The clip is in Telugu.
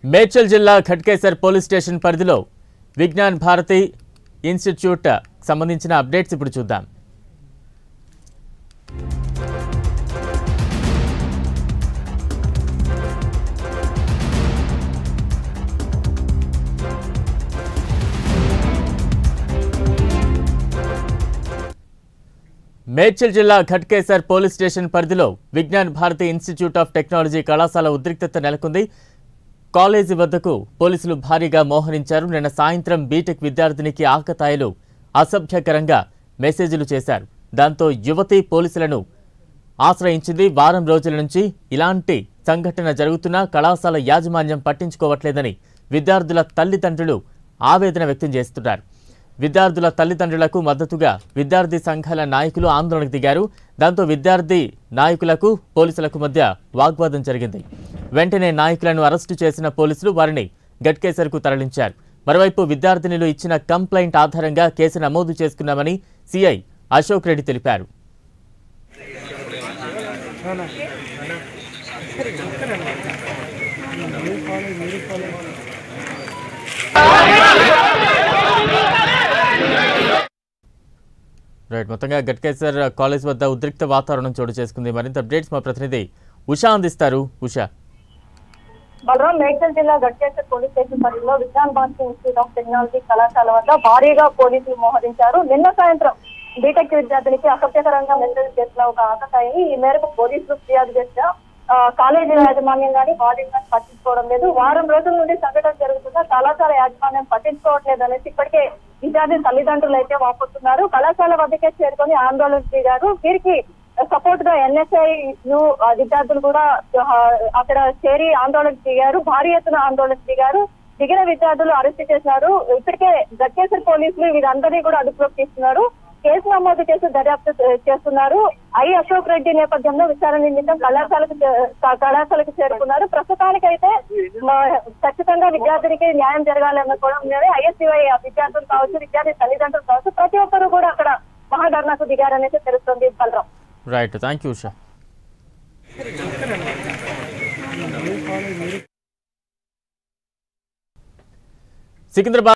మేడ్చల్ జిల్లా ఖడ్కేసర్ పోలీస్ స్టేషన్ పరిధిలో విజ్ఞాన్ భారతి ఇన్స్టిట్యూట్ సంబంధించిన అప్డేట్స్ ఇప్పుడు చూద్దాం. మేడ్చల్ జిల్లా ఖడ్కేసర్ పోలీస్ స్టేషన్ పరిధిలో Vignan Bharathi institute of technology కళాశాల ఉద్రిక్తత నెలకొంది. కాలేజీ వద్దకు పోలీసులు భారీగా మోహరించారు. నిన్న సాయంత్రం బీటెక్ విద్యార్థినికి ఆకతాయిలు అసభ్యకరంగా మెసేజ్లు చేశారు. దాంతో యువతి పోలీసులను ఆశ్రయించింది. వారం రోజుల నుంచి ఇలాంటి సంఘటన జరుగుతున్నా కళాశాల యాజమాన్యం పట్టించుకోవట్లేదని విద్యార్థుల తల్లిదండ్రులు ఆవేదన వ్యక్తం చేస్తున్నారు. విద్యార్థుల తల్లిదండ్రులకు మద్దతుగా విద్యార్థి సంఘాల నాయకులు ఆందోళనకు దిగారు. దాంతో విద్యార్థి నాయకులకు పోలీసులకు మధ్య వాగ్వాదం జరిగింది. వెంటనే నాయకులను అరెస్టు చేసిన పోలీసులు వారిని గట్కేసర్కు తరలించారు. మరోవైపు విద్యార్థినులు ఇచ్చిన కంప్లైంట్ ఆధారంగా కేసు నమోదు చేసుకున్నామని సిఐ అశోక్ రెడ్డి తెలిపారు. మొత్తంగా గట్కేసర్ కాలేజ్ వద్ద ఉద్రిక్త వాతావరణం చోటు చేసుకుంది. మరింత అప్డేట్స్ మా ప్రతినిధి ఉషా అందిస్తారు. ఉషా, బలరాం మేడ్చల్ జిల్లా గట్కేసర్ పోలీస్ స్టేషన్ పరిధిలో Vignan Bharathi institute of technology కళాశాల వద్ద భారీగా పోలీసులు మోహరించారు. నిన్న సాయంత్రం బీటెక్ విద్యార్థినికి అసభ్యకరంగా మెసేజ్ చేసిన ఒక ఆకతాయిని ఈ మేరకు పోలీసులు ఫిర్యాదు చేసిన కాలేజీ యాజమాన్యం కానీ వార్డెన్ కానీ పట్టించుకోవడం లేదు. వారం రోజుల నుండి సంఘటన జరుగుతున్నా కళాశాల యాజమాన్యం పట్టించుకోవట్లేదు అనేసి ఇప్పటికే విద్యార్థి తల్లిదండ్రులు అయితే వాపోతున్నారు. కళాశాల వద్దకే చేరుకొని ఆందోళనకు దిగారు. వీరికి సపోర్ట్ గా ఎన్ఎస్ఐ విద్యార్థులు కూడా అక్కడ చేరి ఆందోళనకు దిగారు. భారీ ఎత్తున ఆందోళనకు దిగారు. దిగిన విద్యార్థులు అరెస్ట్ చేశారు. ఇప్పటికే గట్కేసర్ పోలీసులు వీరందరినీ కూడా అదుపులోకి తీస్తున్నారు. కేసు నమోదు చేసి దర్యాప్తు చేస్తున్నారు. అశోక్ రెడ్డి నేపథ్యంలో విచారణ నిమిత్తం కళాశాలకు చేరుకున్నారు. ప్రస్తుతానికైతే ఖచ్చితంగా విద్యార్థినికి న్యాయం జరగాలన్న కూడా ఐఎస్సీవై విద్యార్థులు కావచ్చు, విద్యార్థి తల్లిదండ్రులు కావచ్చు, ప్రతి ఒక్కరు కూడా అక్కడ మహాధర్నాకు దిగారనేది తెలుస్తుంది. Balaram, right, thank you Usha. Secunderabad